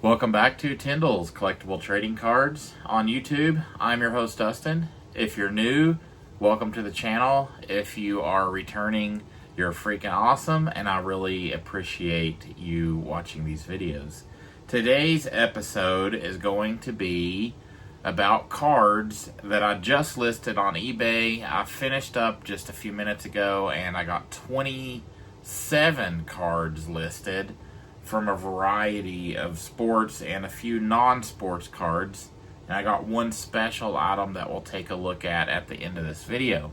Welcome back to Tyndall's Collectible Trading Cards on YouTube. I'm your host, Dustin. If you're new, welcome to the channel. If you are returning, you're freaking awesome, and I really appreciate you watching these videos. Today's episode is going to be about cards that I just listed on eBay. I finished up just a few minutes ago, and I got 27 cards listed from a variety of sports and a few non-sports cards, and I got one special item that we'll take a look at the end of this video.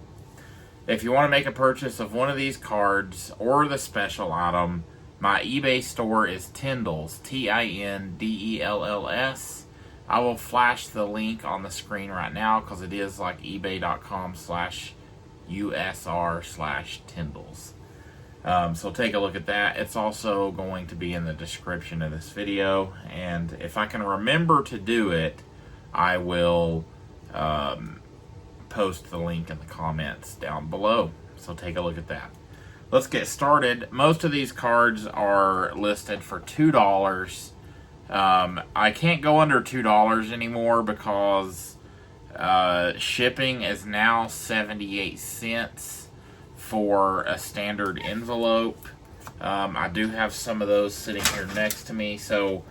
If you want to make a purchase of one of these cards or the special item, my eBay store is Tyndall's, Tindells. I will flash the link on the screen right now because it is like ebay.com/USR/Tyndalls. So take a look at that. It's also going to be in the description of this video, and if I can remember to do it, I will post the link in the comments down below. So take a look at that. Let's get started. Most of these cards are listed for $2. I can't go under $2 anymore because shipping is now 78 cents for a standard envelope. I do have some of those sitting here next to me. So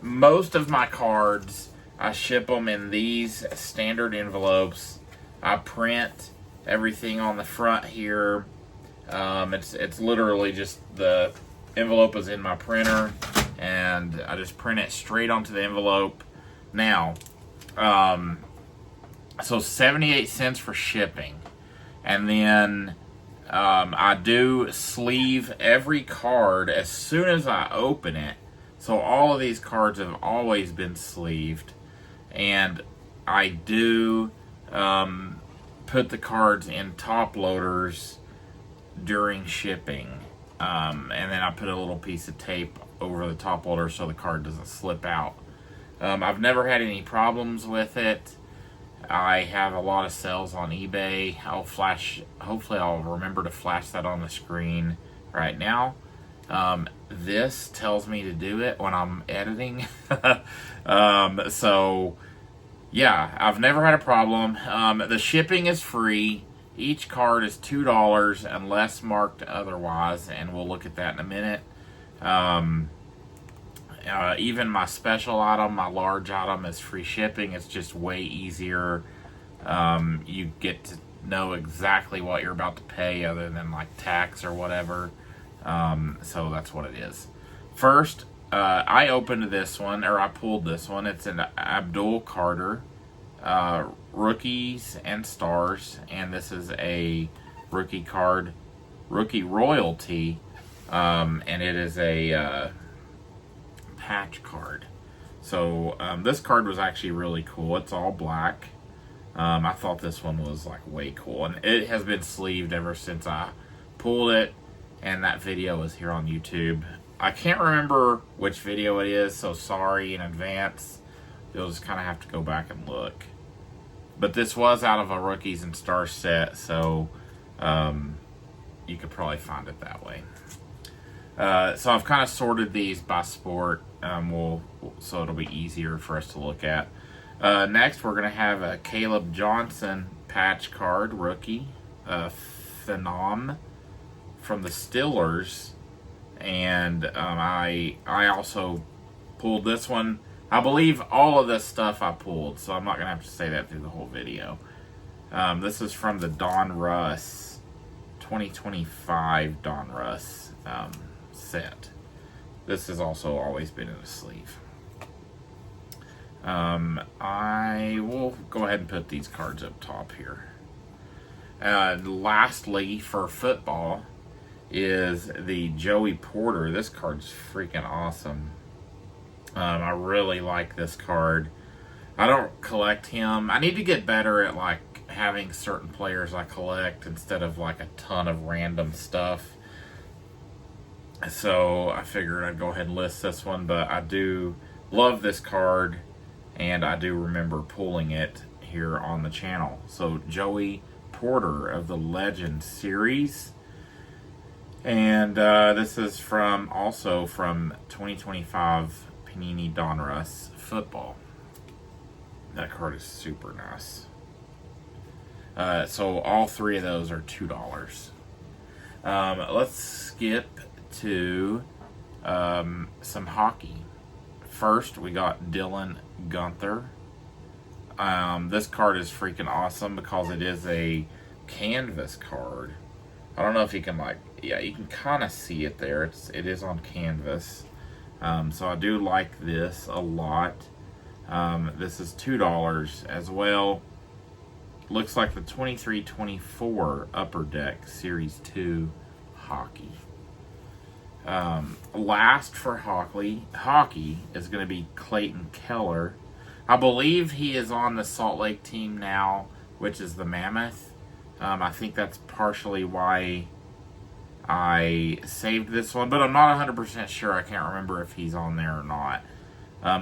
most of my cards, I ship them in these standard envelopes. I print everything on the front here. It's literally just the envelope is in my printer, and I just print it straight onto the envelope. Now, so 78 cents for shipping, and then I do sleeve every card as soon as I open it. So all of these cards have always been sleeved, and I do put the cards in top loaders during shipping, and then I put a little piece of tape over the top loader so the card doesn't slip out. I've never had any problems with it. I have a lot of sales on eBay. Hopefully I'll remember to flash that on the screen right now. This tells me to do it when I'm editing. So yeah, I've never had a problem. The shipping is free. Each card is $2 unless marked otherwise, and we'll look at that in a minute. Even my special item, my large item, is free shipping. It's just way easier. You get to know exactly what you're about to pay other than like tax or whatever. So that's what it is. First, I opened this one, or I pulled this one. It's an Abdul Carter, Rookies and Stars, and this is a rookie card, Rookie Royalty, and it is a patch card. So this card was actually really cool. It's all black. I thought this one was like way cool, and it has been sleeved ever since I pulled it, and that video is here on YouTube. I can't remember which video it is, so sorry in advance. You'll just kind of have to go back and look. But this was out of a Rookies and Stars set, so you could probably find it that way. So I've kind of sorted these by sport, so it'll be easier for us to look at. Next, we're going to have a Caleb Johnson patch card, rookie, Phenom from the Steelers, and I also pulled this one. I believe all of this stuff I pulled, so I'm not going to have to say that through the whole video. This is from the Don Russ 2025 Don Russ set. This has also always been in a sleeve. I will go ahead and put these cards up top here. Lastly, for football, is the Joey Porter. This card's freaking awesome. I really like this card. I don't collect him. I need to get better at like having certain players I collect instead of like a ton of random stuff. So I figured I'd go ahead and list this one, but I do love this card, and I do remember pulling it here on the channel. So Joey Porter of the Legend series. And this is also from 2025 Panini Donruss Football. That card is super nice. So all three of those are $2. Let's skip to some hockey. First, we got Dylan Gunther. This card is freaking awesome because it is a canvas card. I don't know if you can you can kind of see it there. It is on canvas. So I do like this a lot. This is $2 as well. Looks like the 23-24 Upper Deck Series 2 hockey. Last for hockey is going to be Clayton Keller. I believe he is on the Salt Lake team now, which is the Mammoth. I think that's partially why I saved this one, but I'm not 100% sure. I can't remember if he's on there or not.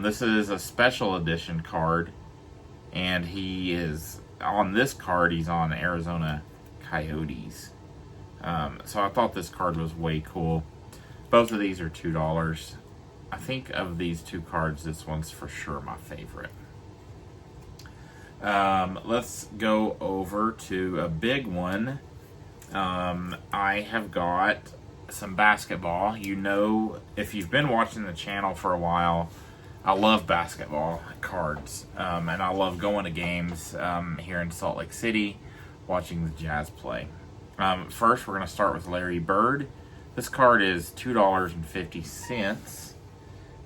This is a special edition card, and he is on this card. He's on Arizona Coyotes. So I thought this card was way cool. Both of these are $2. I think of these two cards, this one's for sure my favorite. Let's go over to a big one. I have got some basketball. You know, if you've been watching the channel for a while, I love basketball cards. And I love going to games here in Salt Lake City, watching the Jazz play. First, we're going to start with Larry Bird. This card is $2.50.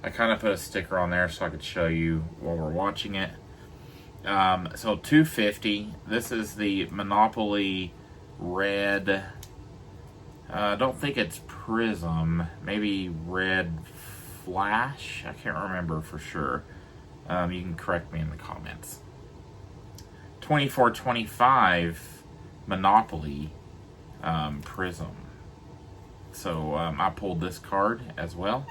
I kind of put a sticker on there so I could show you while we're watching it. So $2.50. This is the Monopoly red. I don't think it's Prism. Maybe red Flash. I can't remember for sure. You can correct me in the comments. 24-25 Monopoly Prism. So I pulled this card as well.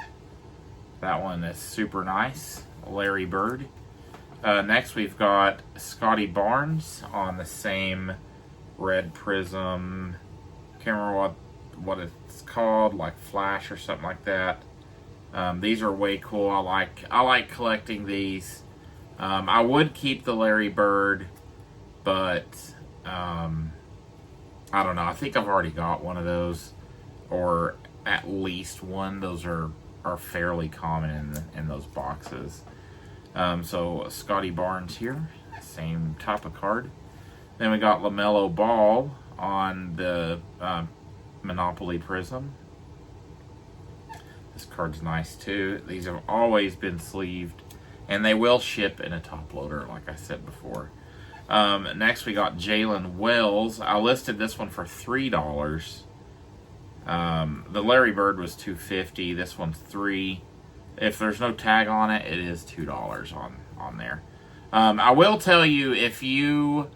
That one is super nice. Larry Bird. Next we've got Scotty Barnes on the same red Prism. Can't remember what it's called, like Flash or something like that. These are way cool. I like collecting these. I would keep the Larry Bird, but I don't know. I think I've already got one of those, or at least one. Those are fairly common in those boxes. So Scotty Barnes here, same type of card. Then we got LaMelo Ball on the Monopoly Prism. This card's nice too. These have always been sleeved, and they will ship in a top loader, like I said before. Next we got Jalen Wells. I listed this one for $3. The Larry Bird was $2.50. This one's $3. If there's no tag on it, it is $2 on there. I will tell you, if you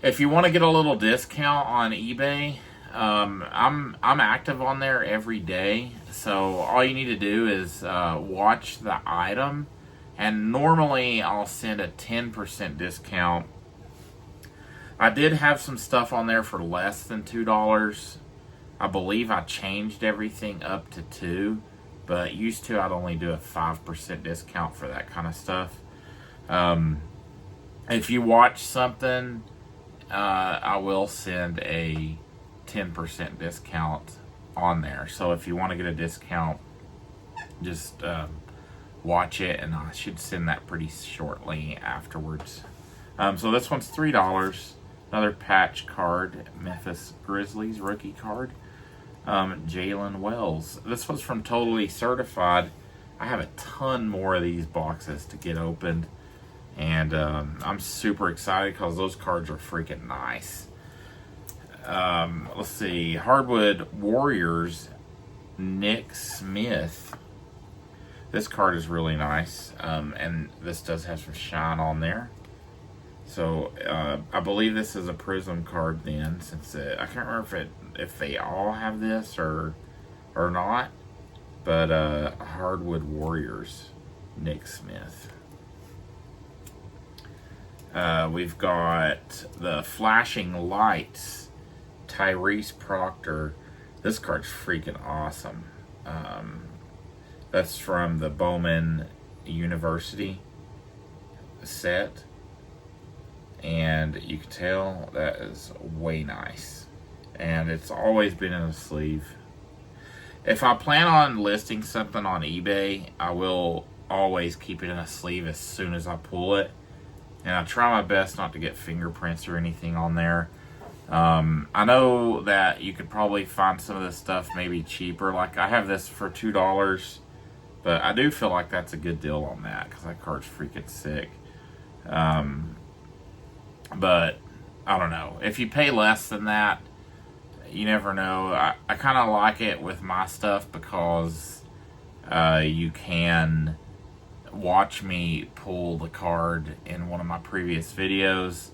want to get a little discount on eBay, I'm active on there every day. So all you need to do is watch the item, and normally I'll send a 10% discount. I did have some stuff on there for less than $2. I believe I changed everything up to $2. But used to, I'd only do a 5% discount for that kind of stuff. If you watch something, I will send a 10% discount on there. So if you want to get a discount, just watch it, and I should send that pretty shortly afterwards. So this one's $3. Another patch card, Memphis Grizzlies rookie card. Jalen Wells. This was from Totally Certified. I have a ton more of these boxes to get opened, and I'm super excited because those cards are freaking nice. Let's see. Hardwood Warriors, Nick Smith. This card is really nice, and this does have some shine on there. So I believe this is a Prism card then, since I can't remember if they all have this or not. But Hardwood Warriors, Nick Smith. We've got the Flashing Lights, Tyrese Proctor. This card's freaking awesome. That's from the Bowman University set. And you can tell that is way nice. And it's always been in a sleeve. If I plan on listing something on eBay, I will always keep it in a sleeve as soon as I pull it. And I try my best not to get fingerprints or anything on there. I know that you could probably find some of this stuff maybe cheaper. Like I have this for $2, but I do feel like that's a good deal on that because that card's freaking sick. But I don't know. If you pay less than that, you never know. I kind of like it with my stuff because you can watch me pull the card in one of my previous videos.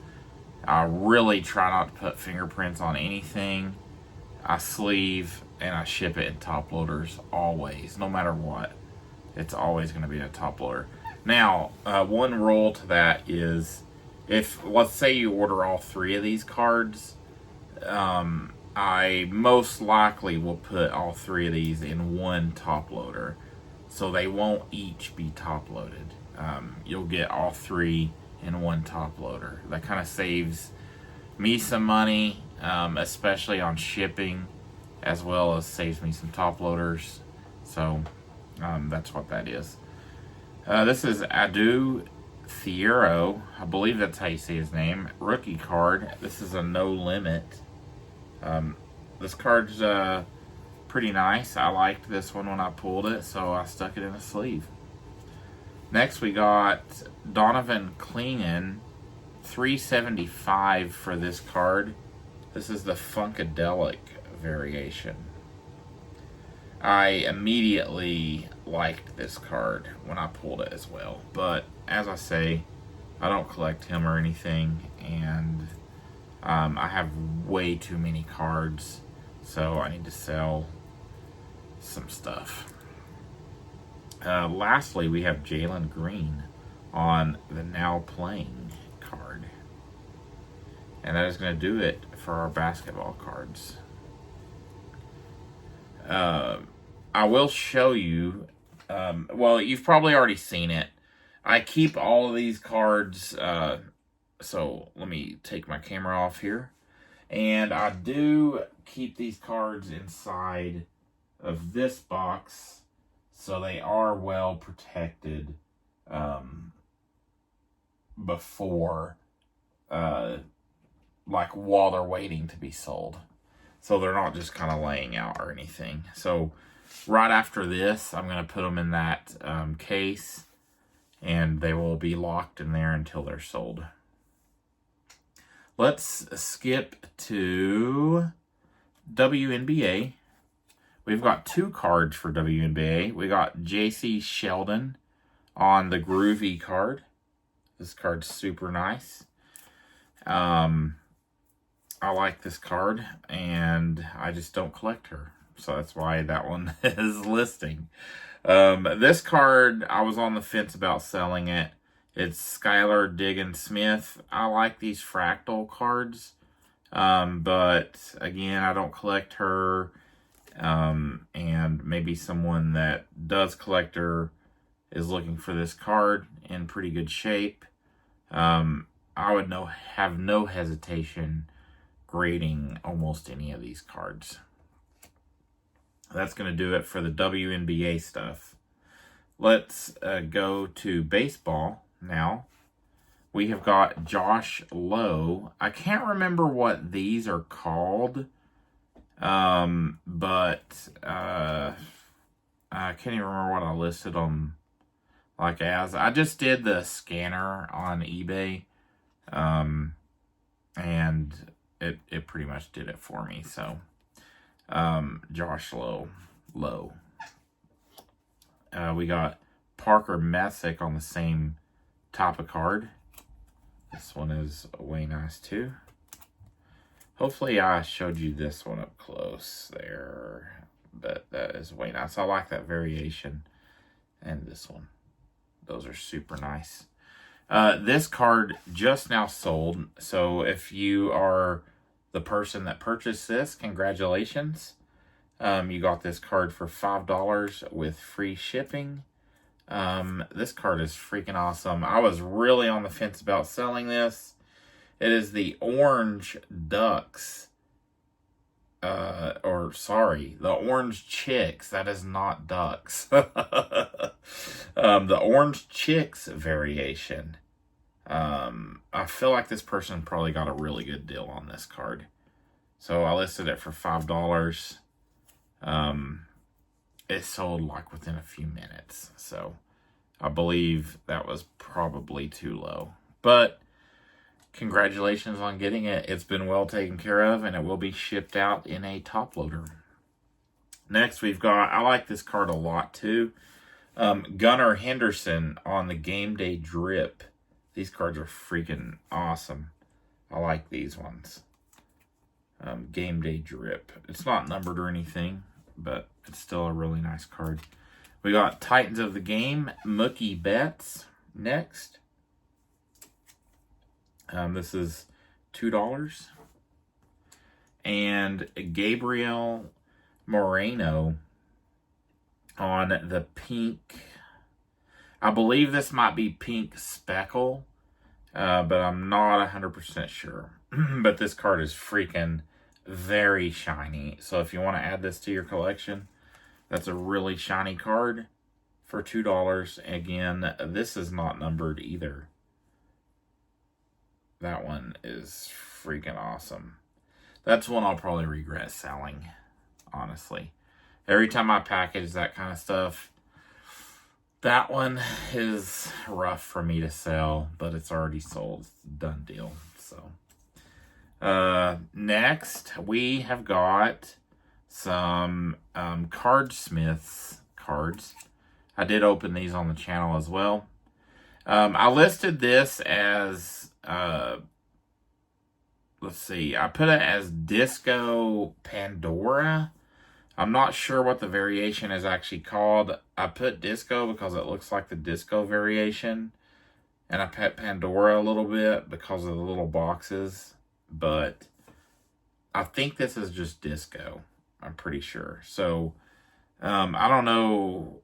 I really try not to put fingerprints on anything. I sleeve and I ship it in top loaders always, no matter what. It's always going to be a top loader. Now, one rule to that is if, let's say you order all 3 of these cards, I most likely will put all 3 of these in one top loader. So they won't each be top loaded. You'll get all 3 in one top loader. That kind of saves me some money, especially on shipping, as well as saves me some top loaders. So that's what that is. This is Adu Thiero. I believe that's how you say his name. Rookie card. This is a no limit. This card's pretty nice. I liked this one when I pulled it, so I stuck it in a sleeve. Next we got Donovan Cleanan, $3.75 for this card. This is the Funkadelic variation. I immediately liked this card when I pulled it as well, but as I say, I don't collect him or anything, and I have way too many cards, so I need to sell some stuff. Lastly, we have Jalen Green on the Now Playing card. And that is going to do it for our basketball cards. I will show you, well, you've probably already seen it. I keep all of these cards, so let me take my camera off here. And I do keep these cards inside of this box, so they are well protected before, like while they're waiting to be sold. So they're not just kind of laying out or anything. So right after this, I'm going to put them in that case, and they will be locked in there until they're sold. Let's skip to WNBA. We've got 2 cards for WNBA. We got JC Sheldon on the Groovy card. This card's super nice. I like this card, and I just don't collect her. So that's why that one is listing. This card, I was on the fence about selling it. It's Skylar Diggins-Smith. I like these fractal cards, but again, I don't collect her. And maybe someone that does collect her is looking for this card in pretty good shape. I would have no hesitation grading almost any of these cards. That's going to do it for the WNBA stuff. Let's go to baseball now. We have got Josh Lowe. I can't remember what these are called, but I can't even remember what I listed them like as. I just did the scanner on eBay, and it pretty much did it for me. So Josh Lowe. We got Parker Messick on the same type of card. This one is way nice too. Hopefully I showed you this one up close there, but that is way nice. I like that variation, and this one. Those are super nice. This card just now sold, so if you are the person that purchased this, congratulations. You got this card for $5 with free shipping. This card is freaking awesome. I was really on the fence about selling this. It is the Orange Ducks. The Orange Chicks. That is not ducks. The Orange Chicks variation. I feel like this person probably got a really good deal on this card. So I listed it for $5. It sold like within a few minutes. So I believe that was probably too low. But congratulations on getting it. It's been well taken care of, and it will be shipped out in a top loader. Next, we've got, I like this card a lot too, Gunnar Henderson on the Game Day Drip. These cards are freaking awesome. I like these ones. Game Day Drip. It's not numbered or anything, but it's still a really nice card. We got Titans of the Game, Mookie Betts next. This is $2. And Gabriel Moreno on the pink. I believe this might be pink speckle, but I'm not 100% sure. But this card is freaking very shiny. So if you want to add this to your collection, that's a really shiny card for $2. Again, this is not numbered either. That one is freaking awesome. That's one I'll probably regret selling, honestly. Every time I package that kind of stuff, that one is rough for me to sell, but it's already sold. It's a done deal. So, next, we have got some Cardsmiths cards. I did open these on the channel as well. I listed this as, let's see, I put it as Disco Pandora. I'm not sure what the variation is actually called. I put Disco because it looks like the Disco variation. And I put Pandora a little bit because of the little boxes. But I think this is just Disco. I'm pretty sure. So, I don't know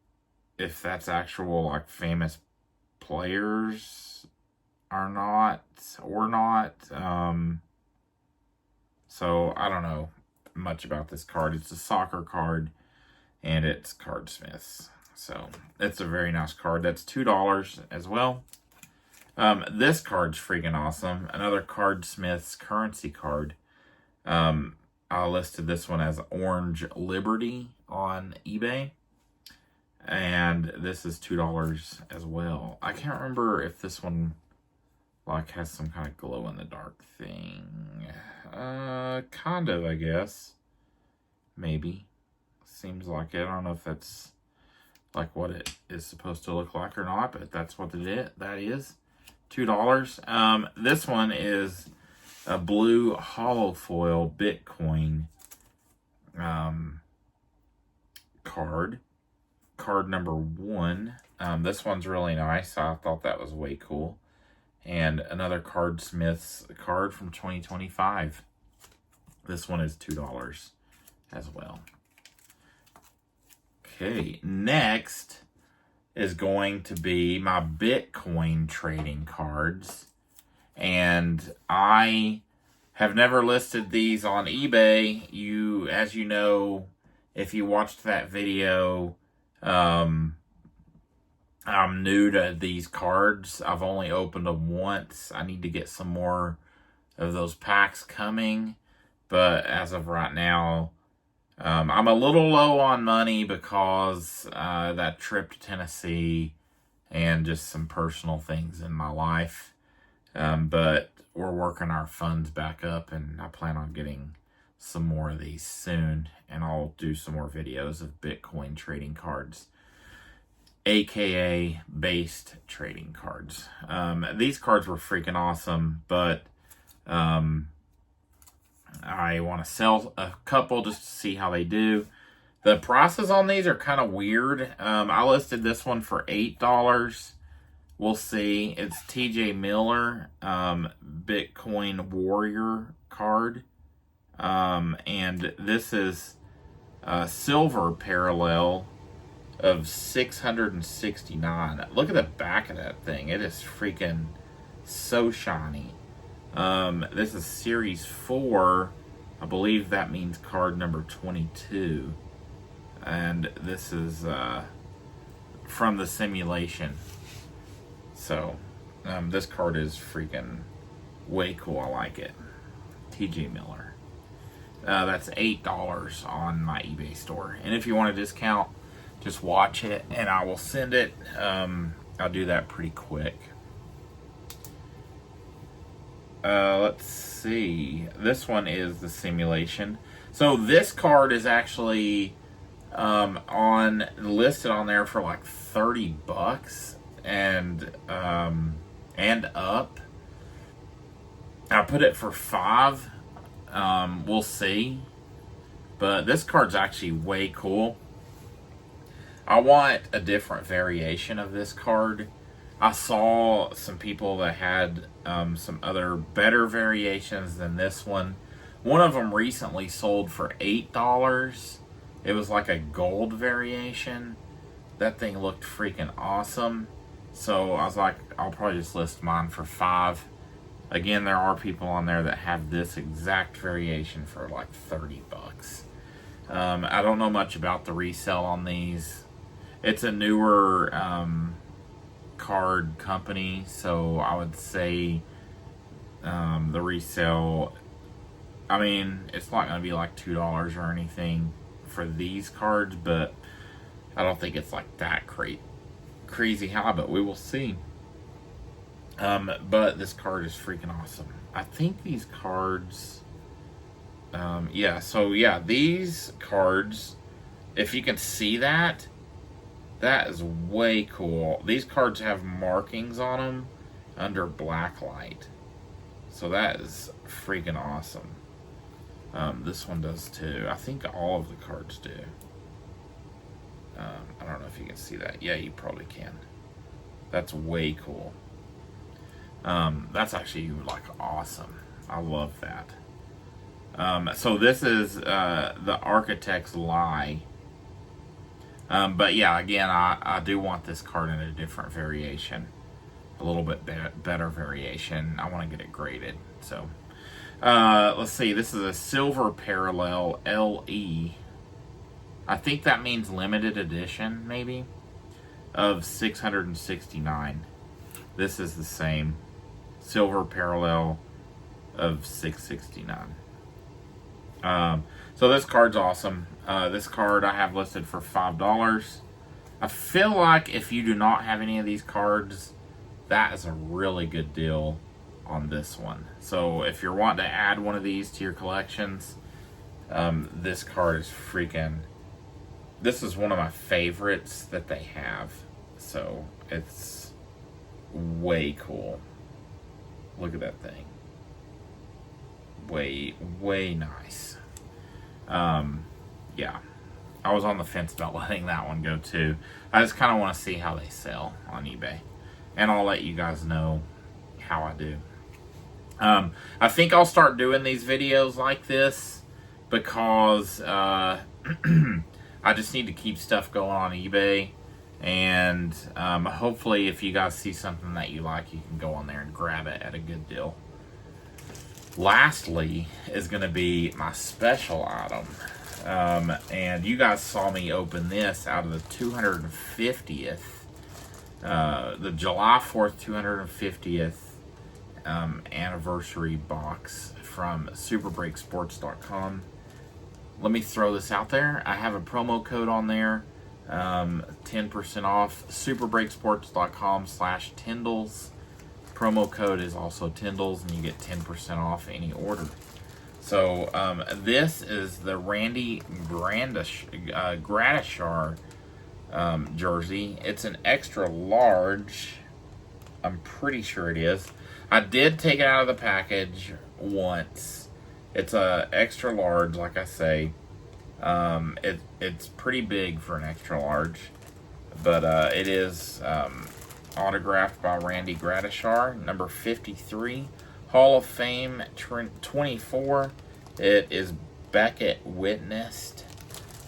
if that's actual, like, famous players or not. So, I don't know much about this card. It's a soccer card, and it's Cardsmiths. So, it's a very nice card. That's $2 as well. This card's freaking awesome. Another Cardsmiths currency card. I listed this one as Orange Liberty on eBay. And this is $2 as well. I can't remember if this one like has some kind of glow in the dark thing. Kind of, I guess. Maybe. Seems like it. I don't know if that's like what it is supposed to look like or not, but that's what that is. $2. This one is a blue hollow foil Bitcoin card. Card number 1. This one's really nice. I thought that was way cool. And another Cardsmiths card from 2025. This one is $2 as well. Okay, next is going to be my Bitcoin trading cards. And I have never listed these on eBay. As you know, if you watched that video, I'm new to these cards. I've only opened them once. I need to get some more of those packs coming. But as of right now, I'm a little low on money because that trip to Tennessee and just some personal things in my life. But we're working our funds back up, and I plan on getting some more of these soon. And I'll do some more videos of Bitcoin trading cards, aka based trading cards. These cards were freaking awesome, but I want to sell a couple just to see how they do. The prices on these are kind of weird. I listed this one for $8. We'll see. It's TJ Miller, Bitcoin Warrior card. And this is silver parallel of 669. Look at the back of that thing. It is freaking so shiny. This is Series 4. I believe that means card number 22. And this is from the simulation. So, this card is freaking way cool. I like it. TJ Miller. That's $8 on my eBay store. And if you want a discount, just watch it and I will send it. I'll do that pretty quick. Let's see. This one is the simulation. So this card is actually listed on there for like 30 bucks and up. I put it for 5. We'll see. But this card's actually way cool. I want a different variation of this card. I saw some people that had some other better variations than this one. One of them recently sold for $8. It was like a gold variation. That thing looked freaking awesome. So I was like, I'll probably just list mine for 5. Again, there are people on there that have this exact variation for like 30 bucks. I don't know much about the resale on these. It's a newer card company, so I would say the resale, I mean, it's not going to be like $2 or anything for these cards, but I don't think it's like that crazy high, but we will see. But this card is freaking awesome. I think these cards, these cards, if you can see that, that is way cool. These cards have markings on them under black light. So that is freaking awesome. This one does too. I think all of the cards do. I don't know if you can see that. Yeah, you probably can. That's way cool. That's actually like awesome. I love that. So this is the Architect's Lie. But yeah, again, I do want this card in a different variation. A little bit better variation. I want to get it graded. So, let's see. This is a silver parallel LE. I think that means limited edition, maybe, of 669. This is the same. Silver parallel of 669. So this card's awesome. This card I have listed for $5. I feel like if you do not have any of these cards, that is a really good deal on this one. So if you're wanting to add one of these to your collections, this card is freaking... This is one of my favorites that they have. So it's way cool. Look at that thing. Way nice. Yeah. I was on the fence about letting that one go too. I just kind of want to see how they sell on eBay. And I'll let you guys know how I do. I think I'll start doing these videos like this because I just need to keep stuff going on eBay. And hopefully if you guys see something that you like, you can go on there and grab it at a good deal. Lastly is going to be my special item. And you guys saw me open this out of the 250th, the July 4th 250th anniversary box from superbreaksports.com. Let me throw this out there. I have a promo code on there, 10% off, superbreaksports.com/Tyndalls. Promo code is also Tyndalls, and you get 10% off any order. So this is the Randy Gradishar jersey. It's an extra large. I'm pretty sure it is. I did take it out of the package once. It's a extra large, like I say. It's pretty big for an extra large, but it is autographed by Randy Gradishar, number 53, Hall of Fame 24. It is Beckett witnessed.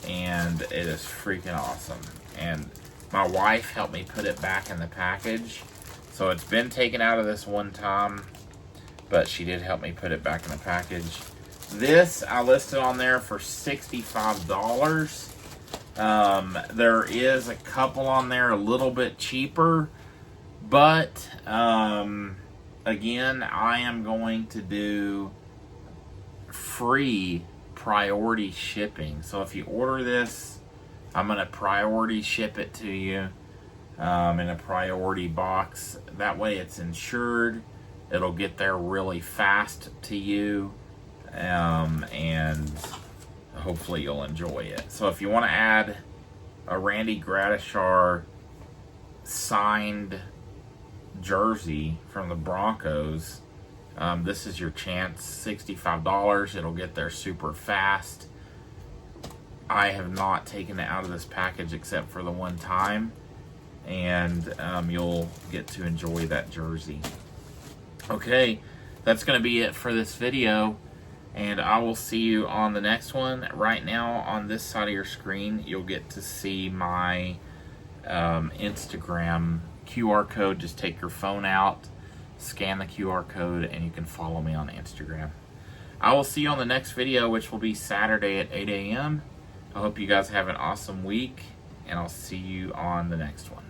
and it is freaking awesome. And my wife helped me put it back in the package. So it's been taken out of this one time, but she did help me put it back in the package. This I listed on there for $65. There is a couple on there a little bit cheaper, but again, I am going to do free priority shipping. So if you order this, I'm going to priority ship it to you in a priority box. That way it's insured. It'll get there really fast to you, and hopefully you'll enjoy it. So if you want to add a Randy Gradishar signed jersey from the Broncos, this is your chance. $65. It'll get there super fast. I have not taken it out of this package except for the one time, and you'll get to enjoy that jersey. Okay, that's going to be it for this video, and I will see you on the next one. Right now, on this side of your screen, you'll get to see my Instagram QR code. Just take your phone out, scan the QR code, and you can follow me on Instagram. I will see you on the next video, which will be Saturday at 8 a.m. I hope you guys have an awesome week, and I'll see you on the next one.